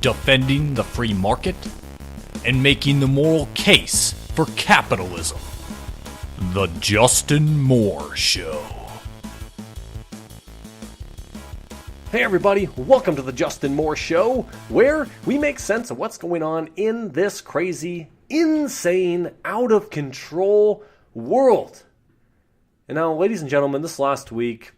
defending the free market, and making the moral case for capitalism. The Justin Moore Show. Hey everybody, welcome to the Justin Moore Show, where we make sense of what's going on in this crazy, insane, out of control world. And now, ladies and gentlemen, this last week,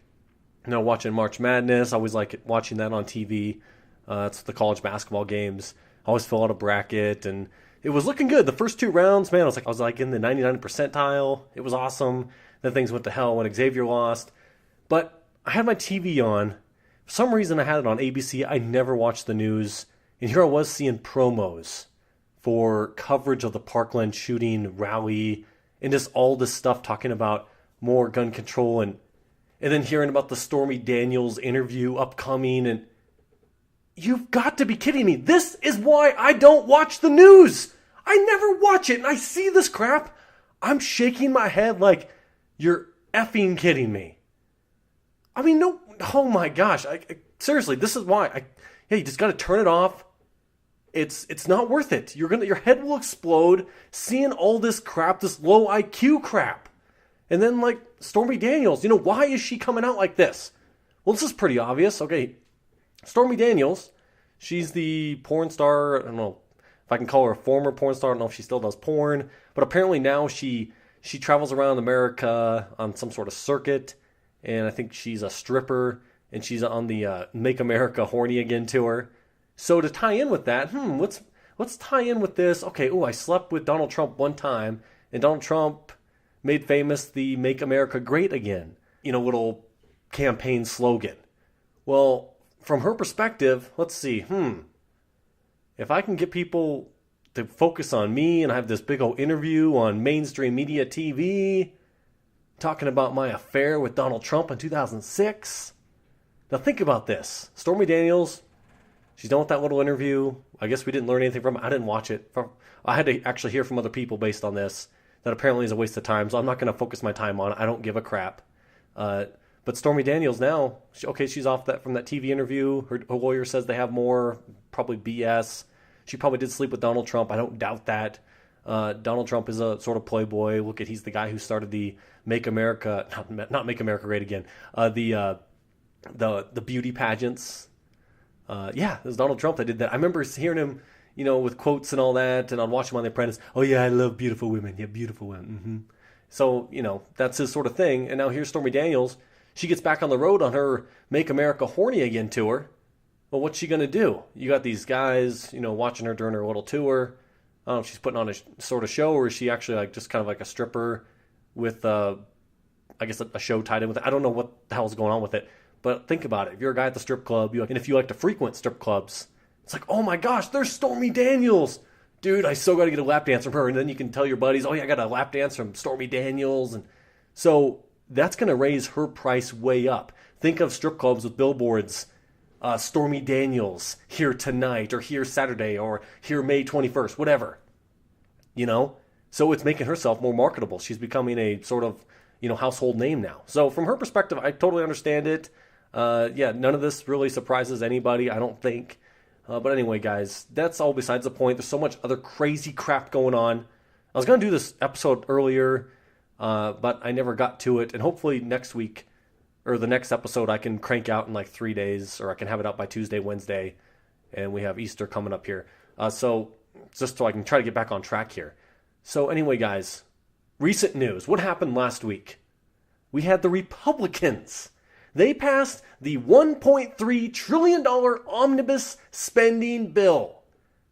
watching March Madness, I always like watching that on TV. It's the college basketball games. I always fill out a bracket, and it was looking good. The first two rounds, man, I was like in the 99th percentile. It was awesome. Then things went to hell when Xavier lost. But I had my TV on. For some reason, I had it on ABC. I never watched the news. And here I was seeing promos for coverage of the Parkland shooting rally and just all this stuff talking about more gun control and then hearing about the Stormy Daniels interview upcoming. And you've got to be kidding me. This is why I don't watch the news. I never watch it. And I see this crap. I'm shaking my head like, you're effing kidding me. I mean, no. Oh my gosh! Seriously, this is why. You just got to turn it off. It's not worth it. Your head will explode seeing all this crap, this low IQ crap, and then like Stormy Daniels. Why is she coming out like this? Well, this is pretty obvious. Okay, Stormy Daniels, she's the porn star. I don't know if I can call her a former porn star. I don't know if she still does porn, but apparently now she travels around America on some sort of circuit. And I think she's a stripper, and she's on the Make America Horny Again tour. So to tie in with that, let's tie in with this. Okay, I slept with Donald Trump one time, and Donald Trump made famous the Make America Great Again, little campaign slogan. Well, from her perspective, let's see, if I can get people to focus on me and I have this big old interview on mainstream media TV talking about my affair with Donald Trump in 2006. Now think about this. Stormy Daniels, she's done with that little interview. I guess we didn't learn anything from it. I didn't watch it. I had to actually hear from other people based on this. That apparently is a waste of time, so I'm not going to focus my time on it. I don't give a crap. But Stormy Daniels now, she's off from that TV interview. Her lawyer says they have more, probably BS. She probably did sleep with Donald Trump. I don't doubt that. Donald Trump is a sort of playboy. He's the guy who started the Make America, not Make America Great Again, the beauty pageants. It was Donald Trump that did that. I remember hearing him, with quotes and all that, and I'd watch him on The Apprentice. Oh yeah, I love beautiful women. Yeah, beautiful women. Mm-hmm. So, that's his sort of thing. And now here's Stormy Daniels. She gets back on the road on her Make America Horny Again tour. Well, what's she going to do? You got these guys, watching her during her little tour. I don't know if she's putting on a sort of show, or is she actually just kind of like a stripper with, a show tied in with it. I don't know what the hell's going on with it. But think about it. If you're a guy at the strip club, and if you like to frequent strip clubs, it's like, oh my gosh, there's Stormy Daniels. Dude, I so got to get a lap dance from her. And then you can tell your buddies, I got a lap dance from Stormy Daniels. And so that's going to raise her price way up. Think of strip clubs with billboards. Stormy Daniels here tonight, or here Saturday, or here May 21st, whatever. So it's making herself more marketable. She's becoming a sort of, household name now. So from her perspective, I totally understand it. None of this really surprises anybody, I don't think. But anyway, guys, that's all besides the point. There's so much other crazy crap going on. I was going to do this episode earlier, but I never got to it. And hopefully next week, or the next episode, I can crank out in like 3 days, or I can have it out by Tuesday, Wednesday, and we have Easter coming up here. So just so I can try to get back on track here. So anyway, guys, recent news. What happened last week? We had the Republicans. They passed the $1.3 trillion omnibus spending bill.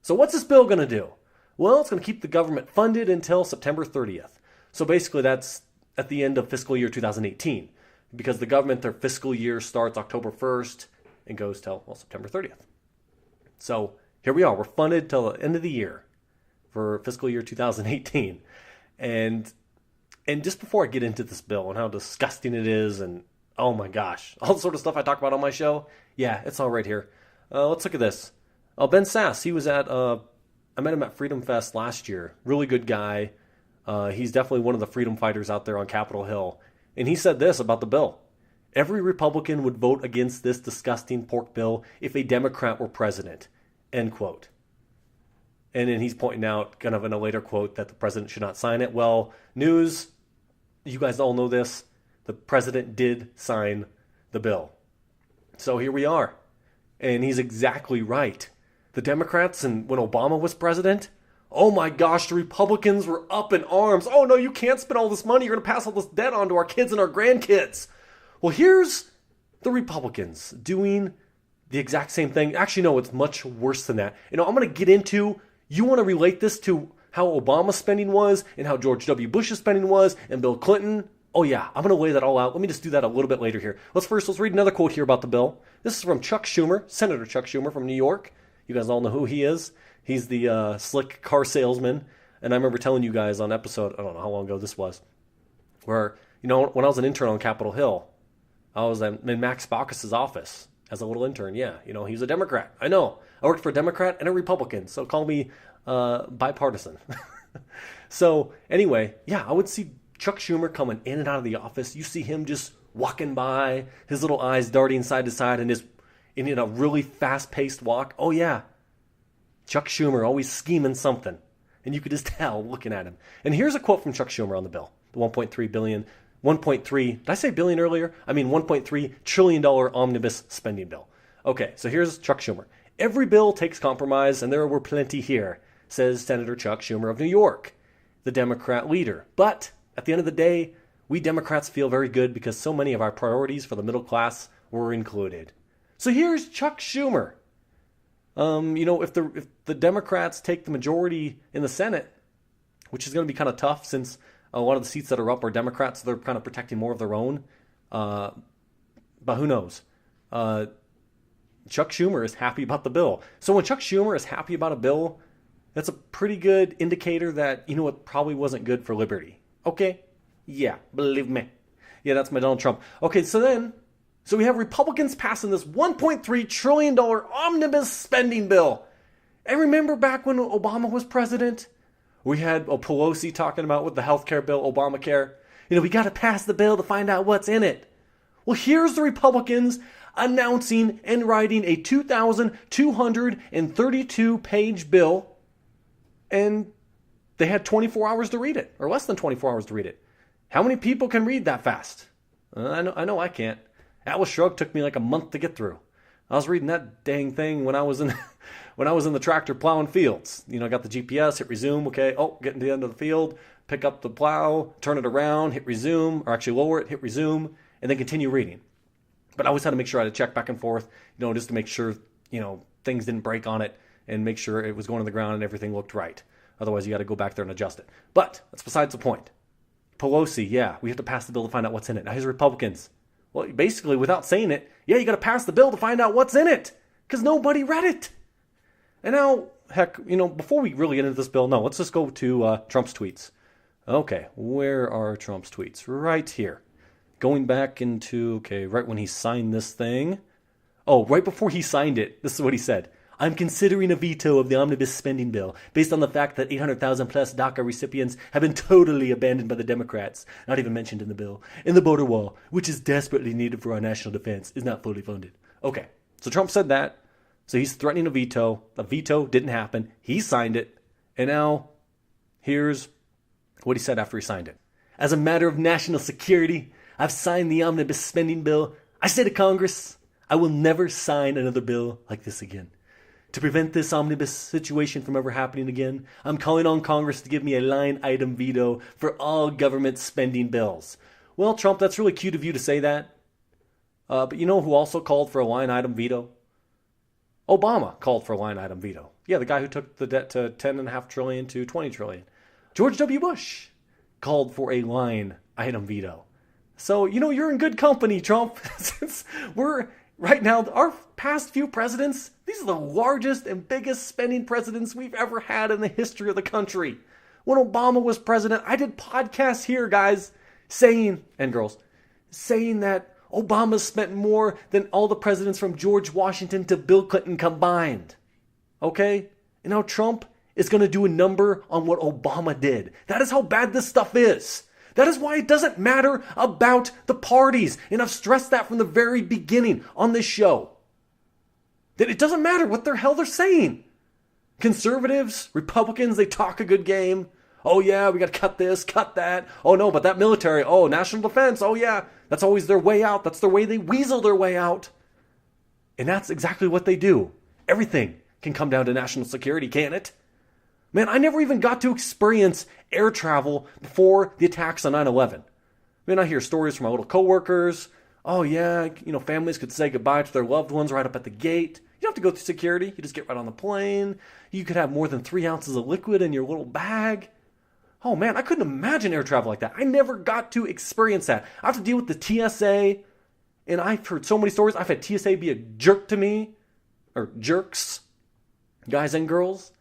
So what's this bill going to do? Well, it's going to keep the government funded until September 30th. So basically that's at the end of fiscal year 2018. Because the government, their fiscal year starts October 1st and goes till, September 30th. So here we are. We're funded till the end of the year for fiscal year 2018. And just before I get into this bill and how disgusting it is, and oh my gosh, all the sort of stuff I talk about on my show, it's all right here. Let's look at this. Ben Sass, he was I met him at Freedom Fest last year. Really good guy. He's definitely one of the freedom fighters out there on Capitol Hill. And he said this about the bill. Every Republican would vote against this disgusting pork bill if a Democrat were president. end quote. And then he's pointing out kind of in a later quote that the president should not sign it. Well, news, you guys all know this. The president did sign the bill. So here we are. And he's exactly right. The Democrats, and when Obama was president, oh my gosh, the Republicans were up in arms. Oh no, you can't spend all this money. You're going to pass all this debt on to our kids and our grandkids. Well, here's the Republicans doing the exact same thing. Actually, no, it's much worse than that. I'm going to get into, you want to relate this to how Obama's spending was and how George W. Bush's spending was and Bill Clinton. Oh yeah, I'm going to lay that all out. Let me just do that a little bit later here. Let's read another quote here about the bill. This is from Chuck Schumer, Senator Chuck Schumer from New York. You guys all know who he is. He's the slick car salesman. And I remember telling you guys on episode, I don't know how long ago this was, where, when I was an intern on Capitol Hill, I was in Max Baucus's office as a little intern. Yeah, he's a Democrat. I know. I worked for a Democrat and a Republican, so call me bipartisan. So anyway, yeah, I would see Chuck Schumer coming in and out of the office. You see him just walking by, his little eyes darting side to side, and just in a really fast-paced walk. Oh yeah, Chuck Schumer always scheming something, and you could just tell looking at him. And here's a quote from Chuck Schumer on the bill, the 1.3 billion. 1.3, did I say billion earlier? I mean $1.3 trillion omnibus spending bill. Okay, so here's Chuck Schumer. Every bill takes compromise, and there were plenty here, says Senator Chuck Schumer of New York, the Democrat leader. But at the end of the day, we Democrats feel very good because so many of our priorities for the middle class were included. So here's Chuck Schumer. If the Democrats take the majority in the Senate, which is going to be kind of tough since a lot of the seats that are up are Democrats, so they're kind of protecting more of their own. But who knows? Chuck Schumer is happy about the bill. So when Chuck Schumer is happy about a bill, that's a pretty good indicator that, it probably wasn't good for liberty. Okay? Yeah, believe me. Yeah, that's my Donald Trump. Okay, so we have Republicans passing this $1.3 trillion omnibus spending bill. And remember back when Obama was president? We had Pelosi talking about with the healthcare bill, Obamacare. We got to pass the bill to find out what's in it. Well, here's the Republicans announcing and writing a 2,232-page bill, and they had 24 hours to read it, or less than 24 hours to read it. How many people can read that fast? I know I can't. Atlas Shrugged took me like a month to get through. I was reading that dang thing when I was in the tractor plowing fields. I got the GPS, hit resume, okay, getting to the end of the field, pick up the plow, turn it around, hit resume, or actually lower it, hit resume, and then continue reading. But I always had to make sure I had to check back and forth, just to make sure, things didn't break on it and make sure it was going to the ground and everything looked right. Otherwise, you got to go back there and adjust it. But that's besides the point. Pelosi, yeah, we have to pass the bill to find out what's in it. Now, here's Republicans. Well, basically, without saying it, yeah, you got to pass the bill to find out what's in it, because nobody read it. And now, heck, before we really get into this bill, no, let's just go to Trump's tweets. Okay, where are Trump's tweets? Right here. Going back into, right when he signed this thing. Oh, right before he signed it, this is what he said. I'm considering a veto of the omnibus spending bill based on the fact that 800,000 plus DACA recipients have been totally abandoned by the Democrats, not even mentioned in the bill. And the border wall, which is desperately needed for our national defense, is not fully funded. Okay, so Trump said that. So he's threatening a veto. The veto didn't happen. He signed it. And now, here's what he said after he signed it. As a matter of national security, I've signed the omnibus spending bill. I say to Congress, I will never sign another bill like this again. To prevent this omnibus situation from ever happening again, I'm calling on Congress to give me a line item veto for all government spending bills. Well, Trump, that's really cute of you to say that. But you know who also called for a line item veto? Obama called for a line item veto. Yeah, the guy who took the debt to $10.5 trillion to $20 trillion. George W. Bush called for a line item veto. So, you're in good company, Trump. Since we're right now, our past few presidents, these are the largest and biggest spending presidents we've ever had in the history of the country. When Obama was president, I did podcasts here, guys, saying, and girls, saying that Obama spent more than all the presidents from George Washington to Bill Clinton combined. Okay? And now Trump is going to do a number on what Obama did. That is how bad this stuff is. That is why it doesn't matter about the parties. And I've stressed that from the very beginning on this show. that it doesn't matter what the hell they're saying. Conservatives, Republicans, they talk a good game. Oh yeah, we got to cut this, cut that. Oh no, but that military, oh, national defense, oh yeah. That's always their way out. That's their way they weasel their way out. And that's exactly what they do. Everything can come down to national security, can't it? Man, I never even got to experience air travel before the attacks on 9/11. Man, I hear stories from my little coworkers. Oh yeah, families could say goodbye to their loved ones right up at the gate. You don't have to go through security. You just get right on the plane. You could have more than 3 ounces of liquid in your little bag. Oh man, I couldn't imagine air travel like that. I never got to experience that. I have to deal with the TSA, and I've heard so many stories. I've had TSA be a jerk to me, or jerks, guys and girls.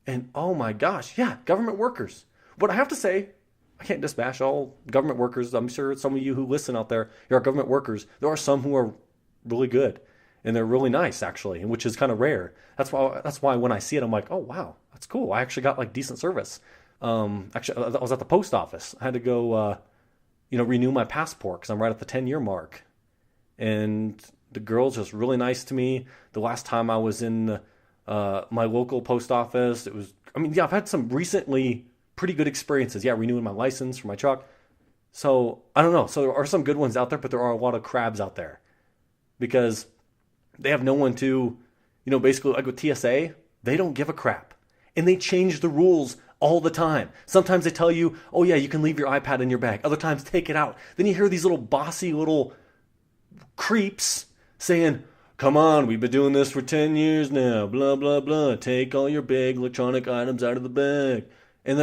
And oh my gosh, yeah, government workers. But I have to say, I can't just bash all government workers. I'm sure some of you who listen out there, you're government workers. There are some who are really good, and they're really nice, actually, and which is kind of rare. That's why when I see it, I'm like, oh wow, that's cool. I actually got like decent service. Actually, I was at the post office. I had to go, renew my passport because I'm right at the 10-year mark. And the girl's just really nice to me. The last time I was in my local post office, I've had some recently pretty good experiences. Yeah, renewing my license for my truck. So, I don't know. So there are some good ones out there, but there are a lot of crabs out there. Because they have no one to, basically like with TSA, they don't give a crap. And they change the rules all the time. Sometimes they tell you, oh yeah, you can leave your iPad in your bag. Other times, take it out. Then you hear these little bossy little creeps saying, come on, we've been doing this for 10 years now, blah, blah, blah. Take all your big electronic items out of the bag. And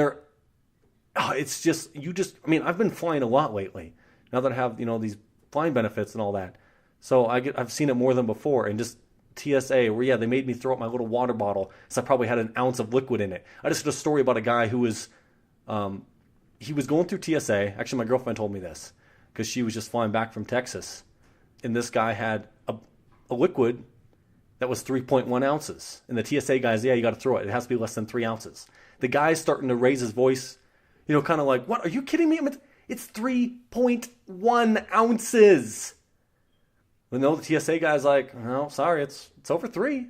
I've been flying a lot lately. Now that I have, these flying benefits and all that. So I've seen it more than before. And just TSA, where yeah, they made me throw up my little water bottle, so I probably had an ounce of liquid in it. I just heard a story about a guy who was, he was going through TSA. Actually, my girlfriend told me this because she was just flying back from Texas, and this guy had a liquid that was 3.1 ounces, and the TSA guys, yeah, you got to throw it. It has to be less than 3 ounces. The guy's starting to raise his voice, kind of like, what? Are you kidding me? It's 3.1 ounces. No, the TSA guy's like, no, sorry, it's over 3.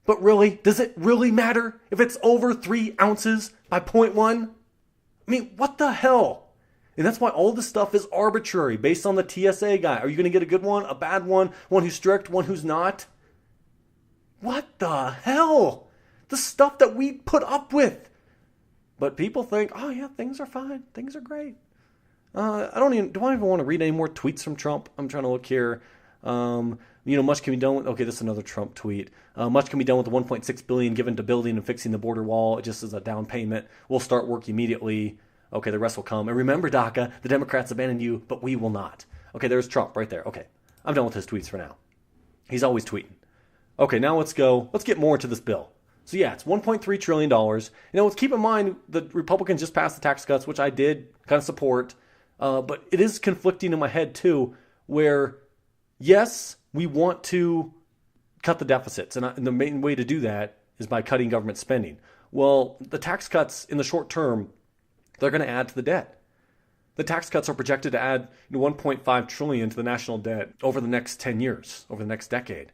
But really, does it really matter if it's over 3 ounces by 0.1? What the hell? And that's why all this stuff is arbitrary, based on the TSA guy. Are you going to get a good one, a bad one who's strict, one who's not? What the hell? The stuff that we put up with. But people think, oh yeah, things are fine. Things are great. Do I even want to read any more tweets from Trump? I'm trying to look here. Much can be done with, okay, this is another Trump tweet. Much can be done with the $1.6 billion given to building and fixing the border wall. It just is a down payment. We'll start work immediately. Okay, the rest will come. And remember, DACA, the Democrats abandoned you, but we will not. Okay, there's Trump right there. Okay, I'm done with his tweets for now. He's always tweeting. Okay, now let's get more into this bill. So yeah, it's $1.3 trillion. Let's keep in mind the Republicans just passed the tax cuts, which I did kind of support. But it is conflicting in my head too, where yes, we want to cut the deficits. And the main way to do that is by cutting government spending. Well, the tax cuts in the short term, they're going to add to the debt. The tax cuts are projected to add $1.5 trillion to the national debt over the next 10 years, over the next decade.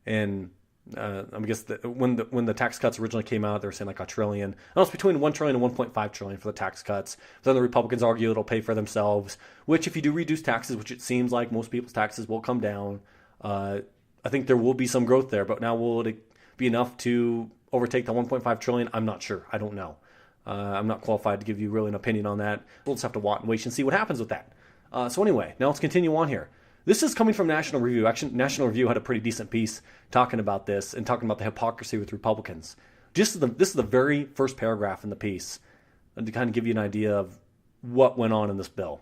And I guess when the tax cuts originally came out, they were saying like $1 trillion. It's between $1 trillion and $1.5 trillion for the tax cuts. Then the Republicans argue it'll pay for themselves, which if you do reduce taxes, which it seems like most people's taxes will come down, I think there will be some growth there. But now will it be enough to overtake the $1.5 trillion? I'm not sure. I don't know. I'm not qualified to give you really an opinion on that. We'll just have to wait and see what happens with that. So anyway, now let's continue on here. This is coming from National Review. Actually, National Review had a pretty decent piece talking about this and talking about the hypocrisy with Republicans. This is the very first paragraph in the piece to kind of give you an idea of what went on in this bill.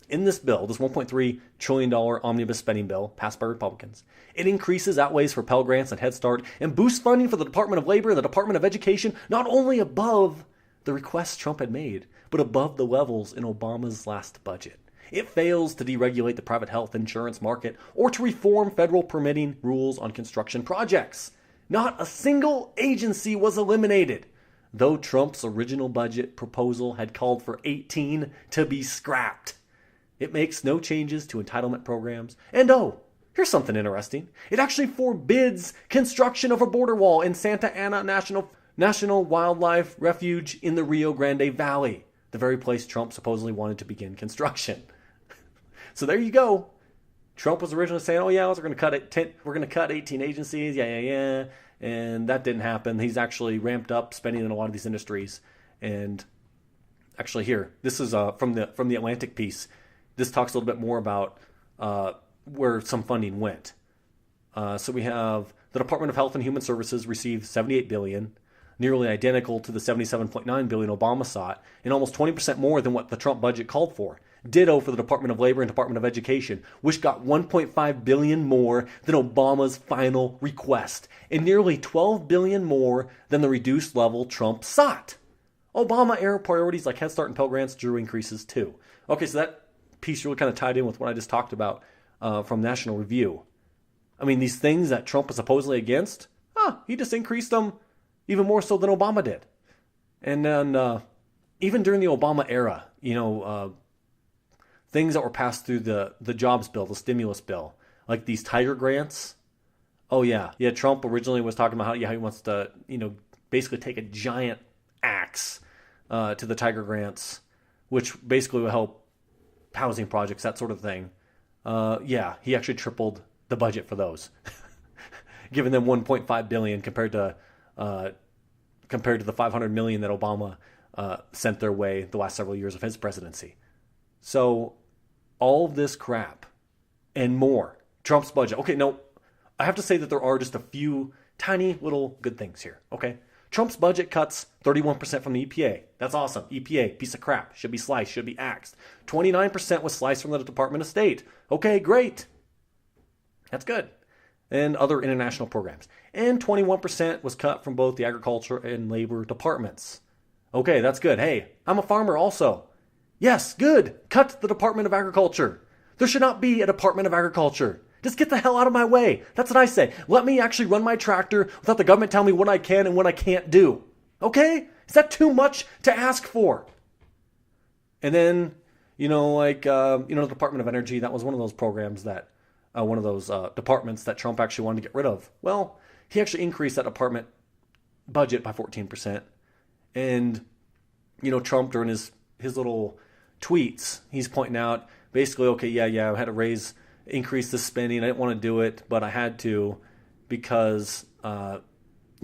In this bill, this $1.3 trillion omnibus spending bill passed by Republicans, it increases outlays for Pell Grants and Head Start and boosts funding for the Department of Labor and the Department of Education, not only above the requests Trump had made, but above the levels in Obama's last budget. It fails to deregulate the private health insurance market or to reform federal permitting rules on construction projects. Not a single agency was eliminated, though Trump's original budget proposal had called for 18 to be scrapped. It makes no changes to entitlement programs, and Here's something interesting. It actually forbids construction of a border wall in Santa Ana National Wildlife Refuge in the Rio Grande Valley, the very place Trump supposedly wanted to begin construction. So there you go. Trump was originally saying, "Oh yeah, we're going to cut 18 agencies, yeah," and that didn't happen. He's actually ramped up spending in a lot of these industries. And actually, here, this is from the Atlantic piece. This talks a little bit more about where some funding went. So we have the Department of Health and Human Services received $78 billion, nearly identical to the $77.9 billion Obama sought, and almost 20% more than what the Trump budget called for. Ditto for the Department of Labor and Department of Education, which got $1.5 billion more than Obama's final request, and nearly $12 billion more than the reduced level Trump sought. Obama-era priorities like Head Start and Pell Grants drew increases too. Okay, so that piece really kind of tied in with what I just talked about from National Review. I mean, these things that Trump was supposedly against, he just increased them even more so than Obama did. And then even during the Obama era, things that were passed through the jobs bill, the stimulus bill, like these Tiger grants. Oh yeah, Trump originally was talking about how he wants to, basically take a giant axe to the Tiger grants, which basically will help housing projects, that sort of thing. He actually tripled the budget for those, giving them $1.5 billion compared to the $500 million that Obama sent their way the last several years of his presidency. So all of this crap and more, Trump's budget. Okay, no, I have to say that there are just a few tiny little good things here. Okay, Trump's budget cuts 31% from the EPA. That's awesome. EPA, piece of crap, should be sliced, should be axed. 29% was sliced from the Department of State. Okay, great. That's good. And other international programs. And 21% was cut from both the Agriculture and Labor departments. Okay, that's good. Hey, I'm a farmer also. Yes, good. Cut the Department of Agriculture. There should not be a Department of Agriculture. Just get the hell out of my way. That's what I say. Let me actually run my tractor without the government telling me what I can and what I can't do. Okay? Is that too much to ask for? And then, the Department of Energy, that was one of those programs that, one of those departments that Trump actually wanted to get rid of. Well, he actually increased that department budget by 14%. And, Trump, during his little tweets, he's pointing out, basically, okay, I had to increase the spending. I didn't want to do it, but I had to because, I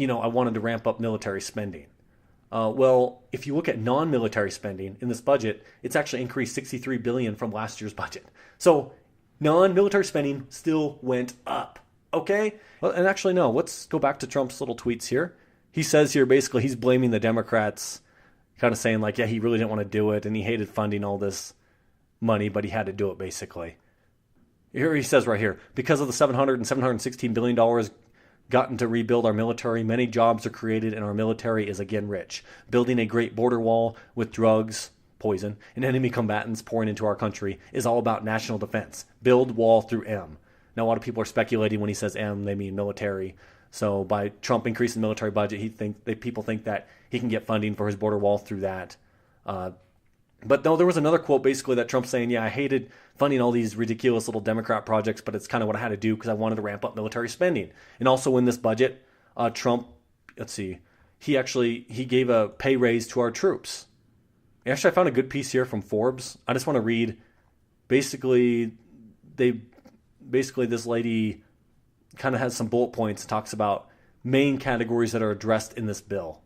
wanted to ramp up military spending. Well, if you look at non-military spending in this budget, it's actually increased $63 billion from last year's budget. So non-military spending still went up. Okay? Well, and actually, no, let's go back to Trump's little tweets here. He says here, basically, he's blaming the Democrats, kind of saying like, he really didn't want to do it, and he hated funding all this money, but he had to do it, basically. Here he says right here, because of the $700 and $716 billion gotten to rebuild our military, many jobs are created and our military is again rich. Building a great border wall with drugs, poison, and enemy combatants pouring into our country is all about national defense. Build wall through M. Now, a lot of people are speculating when he says M, they mean military. So by Trump increasing the military budget, people think that he can get funding for his border wall through that. But no, there was another quote basically that Trump's saying, I hated funding all these ridiculous little Democrat projects, but it's kind of what I had to do because I wanted to ramp up military spending. And also in this budget, Trump, he gave a pay raise to our troops. Actually, I found a good piece here from Forbes. I just want to read. Basically, this lady kind of has some bullet points, talks about main categories that are addressed in this bill.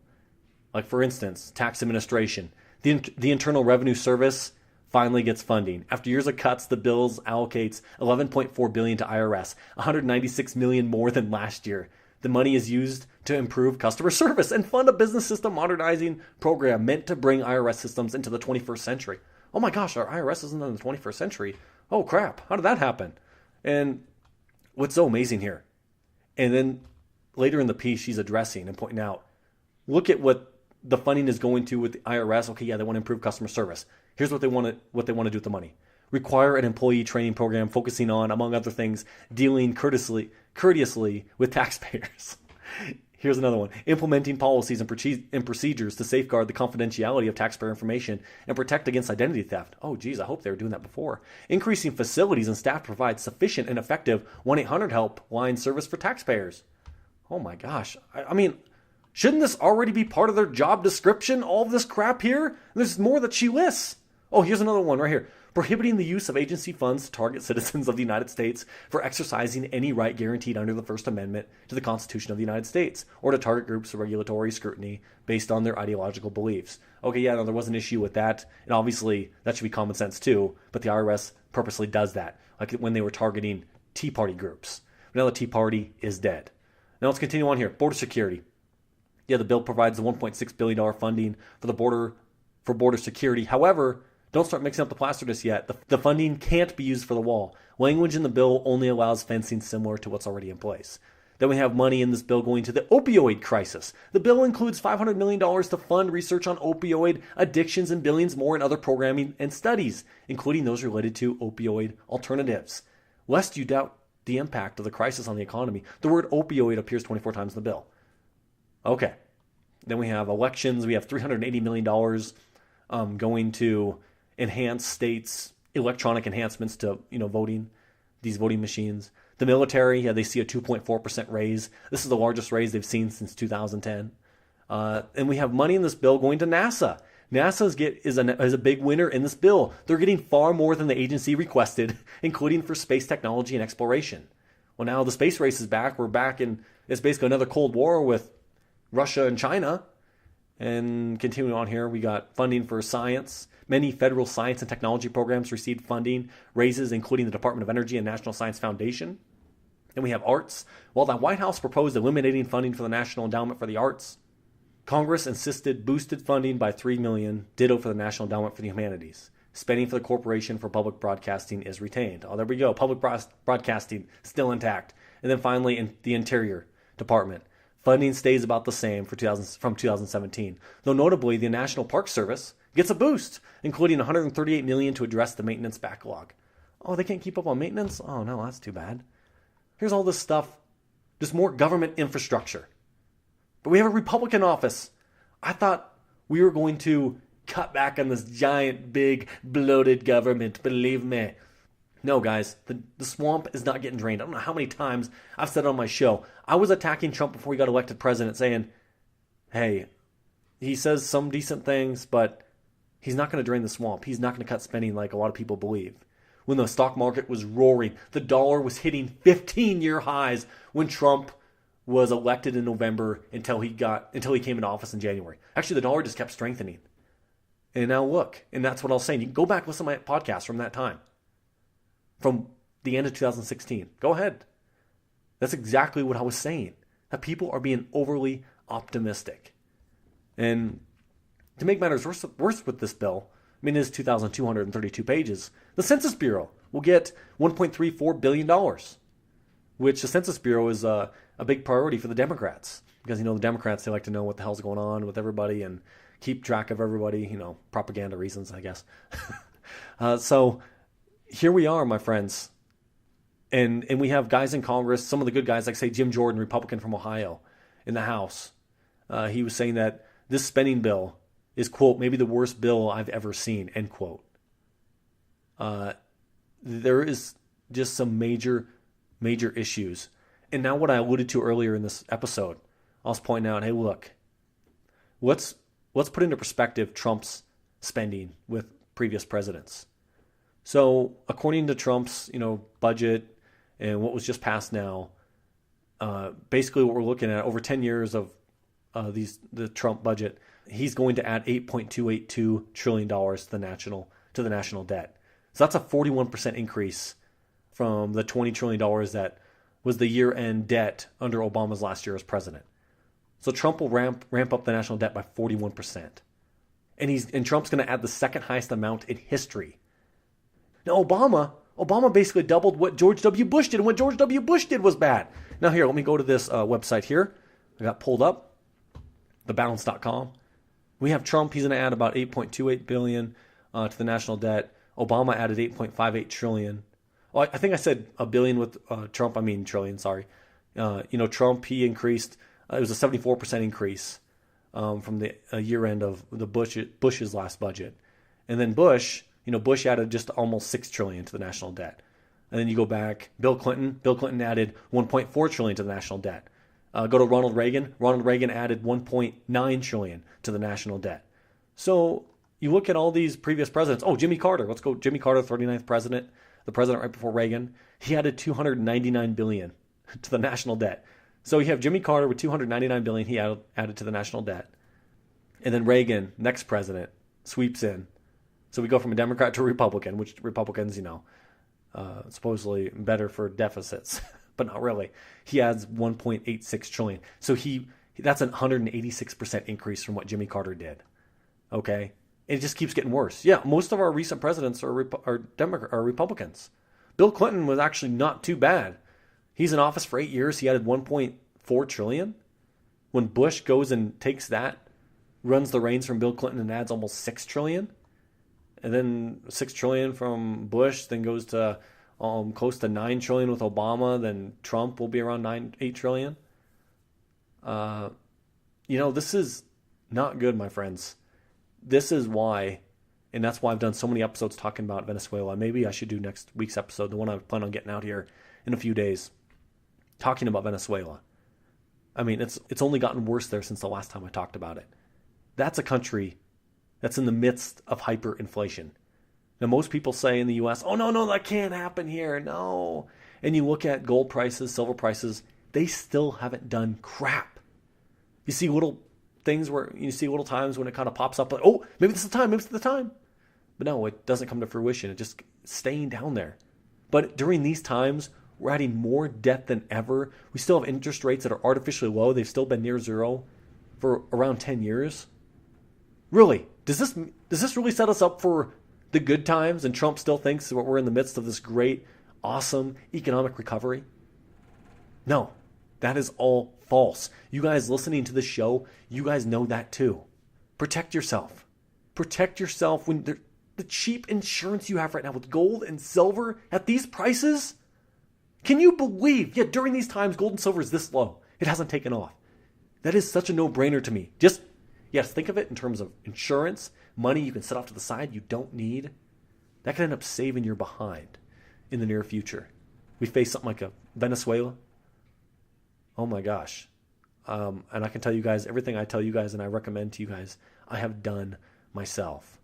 Like, for instance, tax administration. The Internal Revenue Service finally gets funding. After years of cuts, the bill allocates $11.4 billion to IRS, $196 million more than last year. The money is used to improve customer service and fund a business system modernizing program meant to bring IRS systems into the 21st century. Oh my gosh, our IRS isn't in the 21st century. Oh crap, how did that happen? And what's so amazing here? And then later in the piece, she's addressing and pointing out, look at what the funding is going to with the IRS. Okay, they want to improve customer service. Here's what they want to do with the money. Require an employee training program focusing on, among other things, dealing courteously with taxpayers. Here's another one. Implementing policies and procedures to safeguard the confidentiality of taxpayer information and protect against identity theft. Oh, geez, I hope they were doing that before. Increasing facilities and staff to provide sufficient and effective 1-800 helpline service for taxpayers. Oh my gosh. I mean, shouldn't this already be part of their job description, all of this crap here? There's more that she lists. Oh, here's another one right here. Prohibiting the use of agency funds to target citizens of the United States for exercising any right guaranteed under the First Amendment to the Constitution of the United States, or to target groups of regulatory scrutiny based on their ideological beliefs. Okay, yeah, no, there was an issue with that, and obviously that should be common sense too, but the IRS purposely does that, like when they were targeting Tea Party groups. Now the Tea Party is dead. Now let's continue on here. Border security. Yeah, the bill provides the $1.6 billion funding for border security. However, don't start mixing up the plaster just yet. The funding can't be used for the wall. Language in the bill only allows fencing similar to what's already in place. Then we have money in this bill going to the opioid crisis. The bill includes $500 million to fund research on opioid addictions and billions more in other programming and studies, including those related to opioid alternatives. Lest you doubt the impact of the crisis on the economy, the word opioid appears 24 times in the bill. Okay. Then we have elections. We have $380 million going to enhance states' electronic enhancements to, voting, these voting machines. The military, yeah, they see a 2.4% raise. This is the largest raise they've seen since 2010. And we have money in this bill going to NASA. NASA is a big winner in this bill. They're getting far more than the agency requested, including for space technology and exploration. Well, now the space race is back. We're back in, it's basically another Cold War with Russia and China. And continuing on here, we got funding for science. Many federal science and technology programs received funding raises, including the Department of Energy and National Science Foundation. Then we have arts. Well, the White House proposed eliminating funding for the National Endowment for the Arts. Congress insisted boosted funding by $3 million, ditto for the National Endowment for the Humanities. Spending for the Corporation for Public Broadcasting is retained. Oh, there we go. Public broadcasting still intact. And then finally, in the Interior Department. Funding stays about the same from 2017, though notably the National Park Service gets a boost, including $138 million to address the maintenance backlog. Oh, they can't keep up on maintenance? Oh no, that's too bad. Here's all this stuff, just more government infrastructure. But we have a Republican office. I thought we were going to cut back on this giant, big, bloated government, believe me. No, guys, the swamp is not getting drained. I don't know how many times I've said it on my show. I was attacking Trump before he got elected president, saying, hey, he says some decent things, but he's not going to drain the swamp. He's not going to cut spending like a lot of people believe. When the stock market was roaring, the dollar was hitting 15-year highs when Trump was elected in November until he came into office in January. Actually, the dollar just kept strengthening. And now look, and that's what I was saying. You can go back and listen to my podcast from that time. From the end of 2016. Go ahead. That's exactly what I was saying. That people are being overly optimistic. And to make matters worse with this bill, I mean, it is 2,232 pages. The Census Bureau will get $1.34 billion, which the Census Bureau is a big priority for the Democrats. Because, the Democrats, they like to know what the hell's going on with everybody and keep track of everybody, propaganda reasons, I guess. So here we are, my friends. And we have guys in Congress, some of the good guys, like say Jim Jordan, Republican from Ohio, in the House. He was saying that this spending bill is, quote, maybe the worst bill I've ever seen, end quote. There is just some major issues. And now what I alluded to earlier in this episode, I was pointing out, hey, look, let's put into perspective Trump's spending with previous presidents. So according to Trump's, budget and what was just passed now, basically what we're looking at over 10 years of the Trump budget, he's going to add $8.282 trillion to the national debt. So that's a 41% increase from the $20 trillion that was the year-end debt under Obama's last year as president. So Trump will ramp up the national debt by 41%. And Trump's going to add the second highest amount in history. Now, Obama basically doubled what George W. Bush did, and what George W. Bush did was bad. Now here, let me go to this website here. I got pulled up, thebalance.com. We have Trump. He's going to add about $8.28 billion to the national debt. Obama added $8.58 trillion. Well, I think I said a billion with Trump. I mean trillion, sorry. Trump, he increased It was a 74% increase from the year end of the Bush's last budget. And then Bush added just almost $6 trillion to the national debt. And then you go back, Bill Clinton added $1.4 trillion to the national debt. Go to Ronald Reagan added $1.9 trillion to the national debt. So you look at all these previous presidents. Oh, Jimmy Carter. Let's go. Jimmy Carter, 39th president, the president right before Reagan. He added $299 billion to the national debt. So you have Jimmy Carter with $299 billion he added to the national debt. And then Reagan, next president, sweeps in. So we go from a Democrat to a Republican, which Republicans, supposedly better for deficits, but not really. He adds $1.86 trillion. So that's a 186% increase from what Jimmy Carter did. Okay? And it just keeps getting worse. Yeah, most of our recent presidents are Republicans. Bill Clinton was actually not too bad. He's in office for 8 years. He added $1.4 trillion. When Bush goes and takes that, runs the reins from Bill Clinton and adds almost $6 trillion. And then $6 trillion from Bush, then goes to close to $9 trillion with Obama. Then Trump will be around $8 trillion. This is not good, my friends. This is why, and that's why I've done so many episodes talking about Venezuela. Maybe I should do next week's episode, the one I plan on getting out here in a few days, talking about Venezuela. I mean, it's only gotten worse there since the last time I talked about it. That's a country that's in the midst of hyperinflation. Now, most people say in the U.S., oh, no, that can't happen here. No. And you look at gold prices, silver prices, they still haven't done crap. You see little things little times when it kind of pops up like, oh, maybe this is the time. But no, it doesn't come to fruition. It's just staying down there. But during these times, we're adding more debt than ever. We still have interest rates that are artificially low. They've still been near zero for around 10 years. Really, does this really set us up for the good times? And Trump still thinks that we're in the midst of this great, awesome economic recovery? No, that is all false. You guys listening to this show, you guys know that too. Protect yourself. Protect yourself when the cheap insurance you have right now with gold and silver at these prices. Can you believe? Yeah, during these times, gold and silver is this low. It hasn't taken off. That is such a no-brainer to me. Yes, think of it in terms of insurance, money you can set off to the side you don't need. That could end up saving your behind in the near future. We face something like a Venezuela. Oh my gosh. And I can tell you guys, everything I tell you guys and I recommend to you guys, I have done myself.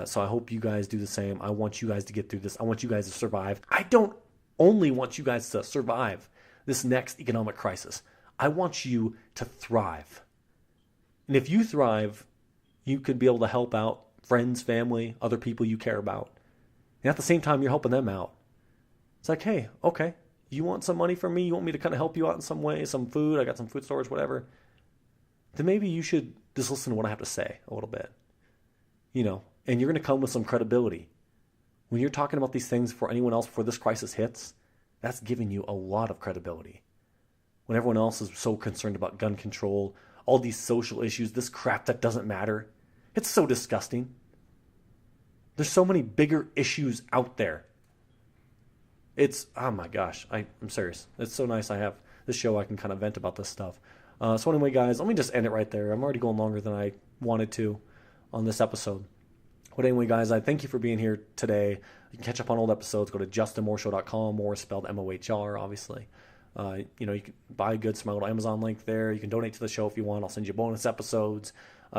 So I hope you guys do the same. I want you guys to get through this. I want you guys to survive. I don't only want you guys to survive this next economic crisis. I want you to thrive. And if you thrive, you could be able to help out friends, family, other people you care about. And at the same time, you're helping them out. It's like, hey, okay, you want some money from me? You want me to kind of help you out in some way, some food? I got some food storage, whatever. Then maybe you should just listen to what I have to say a little bit. And you're going to come with some credibility. When you're talking about these things for anyone else before this crisis hits, that's giving you a lot of credibility. When everyone else is so concerned about gun control, all these social issues, this crap that doesn't matter, it's so disgusting. There's so many bigger issues out there. Oh my gosh, I'm serious. It's so nice I have this show I can kind of vent about this stuff. So anyway, guys, let me just end it right there. I'm already going longer than I wanted to on this episode. But anyway, guys, I thank you for being here today. You can catch up on old episodes. Go to justinmoreshow.com. More spelled M-O-H-R, obviously. You can buy goods from my little Amazon link there. You can donate to the show if you want. I'll send you bonus episodes.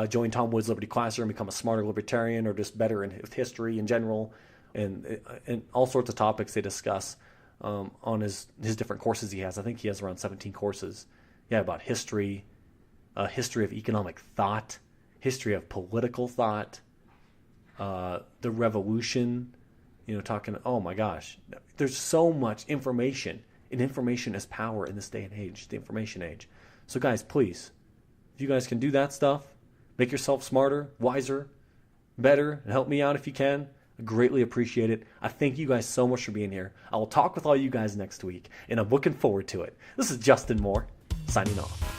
Join Tom Wood's Liberty Classroom, become a smarter libertarian or just better in history in general, and all sorts of topics they discuss on his different courses he has. I think he has around 17 courses. Yeah, about history, history of economic thought, history of political thought, the revolution. Talking. Oh my gosh, there's so much information. And information is power in this day and age, the information age. So guys, please, if you guys can do that stuff, make yourself smarter, wiser, better, and help me out if you can, I greatly appreciate it. I thank you guys so much for being here. I will talk with all you guys next week, and I'm looking forward to it. This is Justin Moore, signing off.